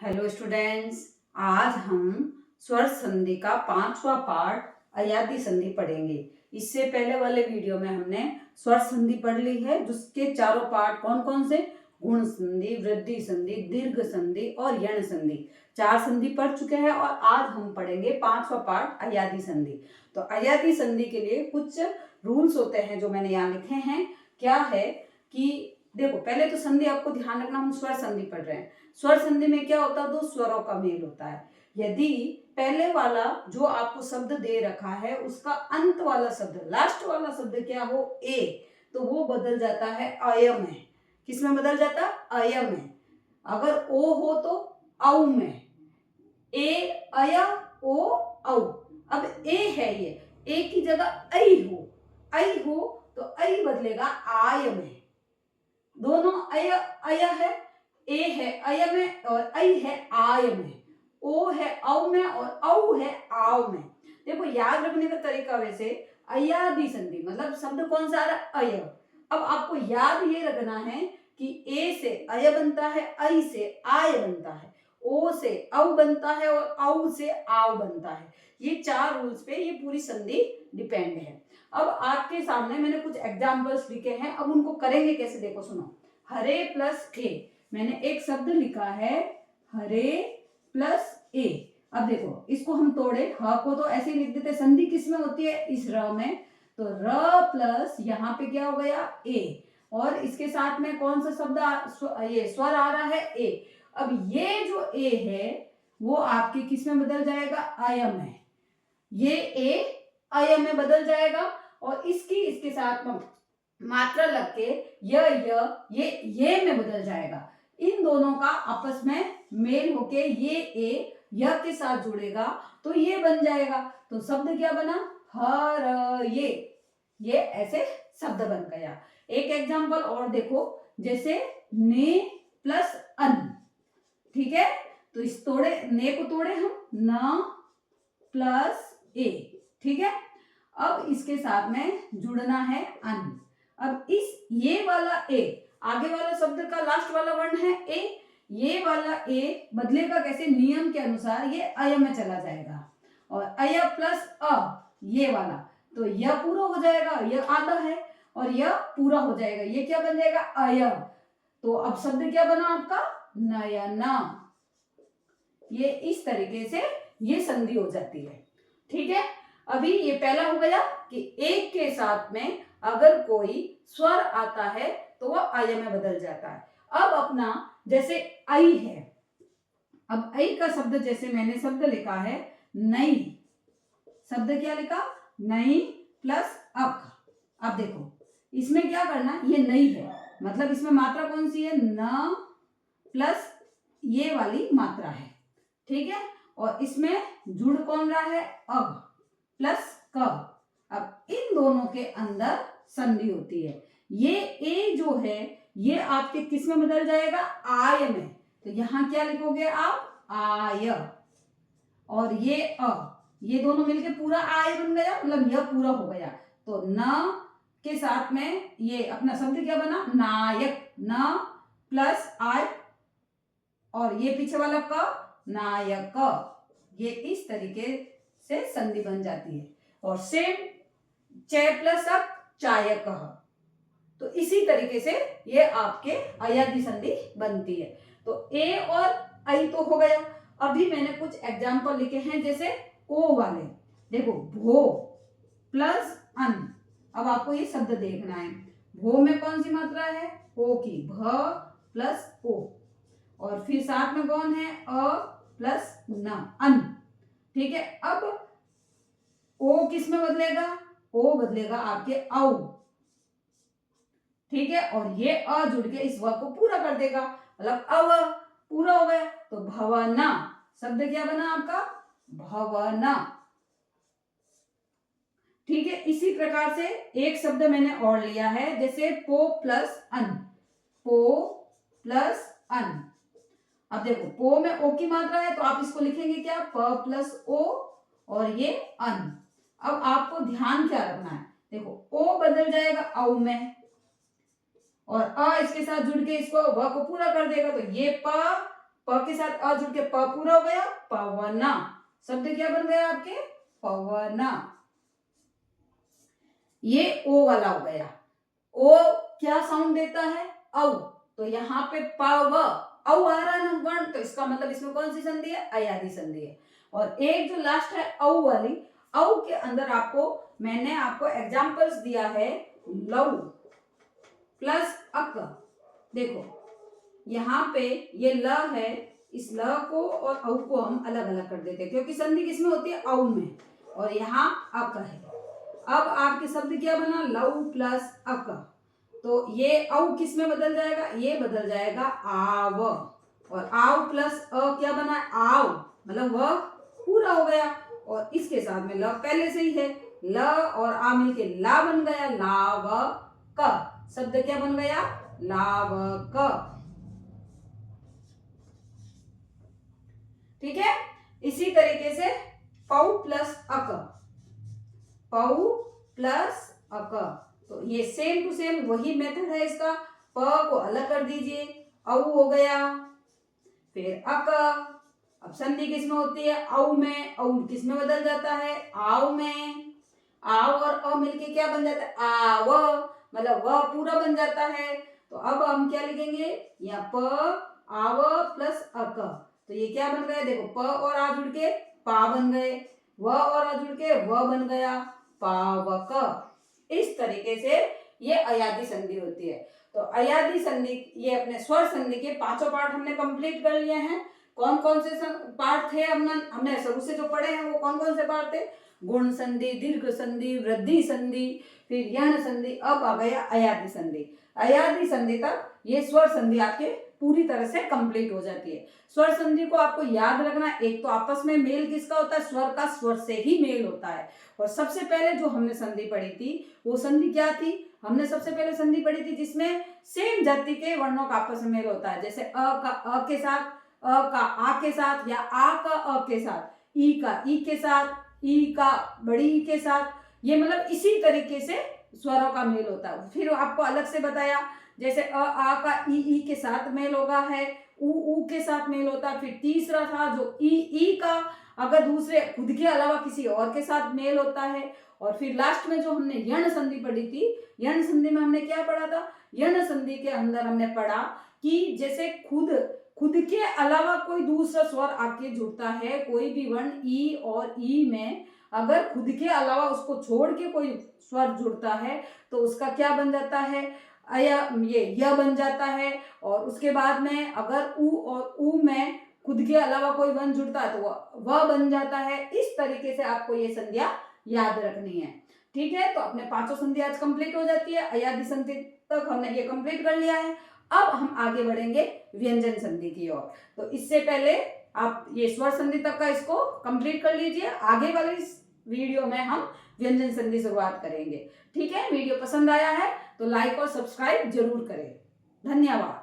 Hello students, आज हम स्वर संधि का 5वां पार्ट अयादी संधि पढ़ेंगे। इससे पहले वाले वीडियो में हमने स्वर संधि पढ़ ली है, जिसके चारों पार्ट कौन कौन से, गुण संधि, वृद्धि संधि, दीर्घ संधि और यण संधि। 4 संधि पढ़ चुके हैं और आज हम पढ़ेंगे 5वां पार्ट अयादी संधि। तो अयादी संधि के लिए कुछ रूल्स होते हैं जो मैंने यहाँ लिखे हैं। क्या है कि देखो, पहले तो संधि आपको ध्यान रखना, हम स्वर संधि पढ़ रहे हैं। स्वर संधि में क्या होता है, 2 स्वरों का मेल होता है। यदि पहले वाला जो आपको शब्द दे रखा है उसका अंत वाला शब्द, लास्ट वाला शब्द क्या हो, ए, तो वो बदल जाता है अय में। किस में बदल जाता है, अय में। अगर ओ हो तो औ में, ए अय ओ औ। अब ए है, ये ए की जगह ऐ हो तो ऐ बदलेगा आय में। दोनों अय अय है, ए है अय में और ऐ है आय में। ओ है औ में और औ है आव में। देखो, याद रखने का तरीका वैसे अयादी संधि मतलब शब्द कौन सा आ रहा है, अय। अब आपको याद ये रखना है कि ए से अय बनता है, ऐ से आय बनता है, ओ से औ बनता है और औ से आव बनता है। ये 4 रूल्स पे ये पूरी संधि डिपेंड है। अब आपके सामने मैंने कुछ एग्जाम्पल्स लिखे हैं, अब उनको करेंगे कैसे, देखो सुनो। हरे प्लस ए, मैंने एक शब्द लिखा है हरे प्लस ए। अब देखो, इसको हम तोड़े, ह को तो ऐसे ही लिख देते, संधि किस में होती है, इस र में। तो र प्लस यहाँ पे क्या हो गया, ए, और इसके साथ में कौन सा शब्द ये स्वर आ रहा है, ए। अब ये जो ए है वो आपके किस में बदल जाएगा, अय में। ये ए अय में बदल जाएगा और इसके साथ में मात्रा लग के ये में बदल जाएगा। इन दोनों का आपस में मेल होके ये ए य के साथ जुड़ेगा तो ये बन जाएगा। तो शब्द क्या बना, हर ये ऐसे शब्द बन गया। एक एग्जांपल और देखो, जैसे ने प्लस अन, ठीक है। तो इस ने को तोड़े हम, न प्लस ए, ठीक है। अब इसके साथ में जुड़ना है अन। अब ये वाला ए, आगे वाला शब्द का लास्ट वाला वर्ण है ए, ये वाला ए बदलेगा कैसे, नियम के अनुसार ये अय में चला जाएगा और अय प्लस अ, ये वाला, तो यह पूरा हो जाएगा, यह आधा है और यह पूरा हो जाएगा, ये क्या बन जाएगा, अय। तो अब शब्द क्या बना आपका, नयना। ये इस तरीके से ये संधि हो जाती है, ठीक है। अभी ये पहला हो गया कि एक के साथ में अगर कोई स्वर आता है तो वह अय में बदल जाता है। अब अपना जैसे ऐ है, अब ऐ का शब्द, जैसे मैंने शब्द लिखा है नई, शब्द क्या लिखा, नई प्लस अक। अब देखो इसमें क्या करना, ये नई है मतलब इसमें मात्रा कौन सी है, न प्लस ये वाली मात्रा है, ठीक है। और इसमें जुड़ कौन रहा है, अग प्लस क। अब इन दोनों के अंदर संधि होती है। ये ए जो है ये आपके किस में बदल जाएगा, आय में। तो यहां क्या लिखोगे आप, आय। और ये दोनों मिलके पूरा आय बन गया, मतलब यह पूरा हो गया। तो न के साथ में ये अपना शब्द क्या बना, नायक, न प्लस आय और ये पीछे वाला क, नायक। ये इस तरीके से संधि बन जाती है। और सेम च प्लस अक, चायक। तो इसी तरीके से ये आपके अयादी संधि बनती है। तो ए और ऐ तो हो गया। अभी मैंने कुछ एग्जाम्पल लिखे हैं, जैसे ओ वाले, देखो भो प्लस अन। अब आपको ये शब्द देखना है, भो में कौन सी मात्रा है, ओ की, भ प्लस ओ, और फिर साथ में कौन है, अ प्लस न, अन, ठीक है। अब ओ किस में बदलेगा, ओ बदलेगा आपके औ, ठीक है। और ये अ जुड़ के इस व को पूरा कर देगा, मतलब अव पूरा हो गया। तो भवना, शब्द क्या बना आपका, भवना, ठीक है। इसी प्रकार से एक शब्द मैंने और लिया है, जैसे पो प्लस अन, पो प्लस अन। अब देखो पो में ओ की मात्रा है तो आप इसको लिखेंगे क्या, प प्लस ओ और ये अन। अब आपको ध्यान क्या रखना है, देखो ओ बदल जाएगा औ में और अ इसके साथ जुड़ के इसको व को पूरा कर देगा, तो ये प प के साथ अ जुड़ के प पूरा हो गया, पवन। शब्द क्या बन गया आपके, पवन। ये ओ वाला हो गया। ओ क्या साउंड देता है, औ। तो यहाँ पे पव औ आ रहा है ना वर्ण, तो इसका मतलब इसमें कौन सी संधि है, अयादी संधि है। और एक जो लास्ट है औ वाली, औ के अंदर मैंने आपको एग्जांपल्स दिया है, लव प्लस अक। देखो यहाँ पे ये ल है, इस ल को और औ को हम अलग अलग कर देते हैं क्योंकि संधि किसमें होती है, औ में, और यहाँ अक है। अब आपके शब्द क्या बना, लव प्लस अक। तो ये औ किस में बदल जाएगा, ये बदल जाएगा आव, और आव प्लस अ क्या बना, आव, मतलब वह पूरा हो गया। और इसके साथ में ल पहले से ही है, ल और आ मिलके ला बन गया, लाव क। शब्द क्या बन गया, लावक। ठीक है। इसी तरीके से पौ प्लस अक, पौ प्लस अक, तो ये सेम टू सेम वही मेथड है इसका। प को अलग कर दीजिए, औ हो गया, फिर अक। अब संधि किसमें होती है, औ में, औ किसमें बदल जाता है, आव में। आव और अ मिलके क्या बन जाता है, आव, मतलब वह पूरा बन जाता है। तो अब हम क्या लिखेंगे, या प आव प्लस अक, तो ये क्या बन गया, देखो प और आ जुड़ के पा बन गए, व और आ जुड़ के व बन गया, पावक। इस तरीके से ये अयादी संधि होती है। तो अयादी संधि, ये अपने स्वर संधि के पांचों पार्ट हमने कंप्लीट कर लिए हैं। कौन कौन से पार्ट थे, हमने शुरू से जो पढ़े हैं वो कौन कौन से पार्ट थे, गुण संधि, दीर्घ संधि, वृद्धि संधि, फिर यण संधि, अब आ गया अयादी संधि। अयादी संधि तक ये स्वर संधि आपके पूरी तरह से कंप्लीट हो जाती है। स्वर संधि को आपको याद रखना, एक तो आपस में मेल किसका होता है, स्वर का स्वर से ही मेल होता है। और सबसे पहले जो हमने संधि पढ़ी थी वो संधि क्या थी, हमने सबसे पहले संधि पढ़ी थी जिसमें सेम जाति के वर्णों का आपस में मेल होता है। जैसे अ का अ के साथ, अ का आ के साथ, या आ का अ के साथ, ई का ई के साथ, ई का बड़ी ई के साथ, ये मतलब इसी तरीके से स्वरों का मेल होता है। फिर आपको अलग से बताया, जैसे अ आ का ई के साथ मेल होगा है, ऊ के साथ मेल होता है। फिर तीसरा था जो ई का अगर दूसरे खुद के अलावा किसी और के साथ मेल होता है। और फिर लास्ट में जो हमने यण संधि पढ़ी थी, यण संधि में हमने क्या पढ़ा था, यण संधि के अंदर हमने पढ़ा कि जैसे खुद के अलावा कोई दूसरा स्वर आके जुड़ता है, कोई भी वर्ण ई और ई में अगर खुद के अलावा उसको छोड़ के कोई स्वर जुड़ता है तो उसका क्या बन जाता है, ये य बन जाता है। और उसके बाद में अगर ऊ और ऊ में खुद के अलावा कोई वर्ण जुड़ता है तो वह बन जाता है। इस तरीके से आपको ये संधियां याद रखनी है। ठीक है, तो अपने पांचों संधि आज कंप्लीट हो जाती है। अयादी संधि तक हमने ये कंप्लीट कर लिया है। अब हम आगे बढ़ेंगे व्यंजन संधि की ओर। तो इससे पहले आप ये स्वर संधि तक का इसको कंप्लीट कर लीजिए। आगे वाले इस वीडियो में हम व्यंजन संधि शुरुआत करेंगे। ठीक है, वीडियो पसंद आया है तो लाइक और सब्सक्राइब जरूर करें। धन्यवाद।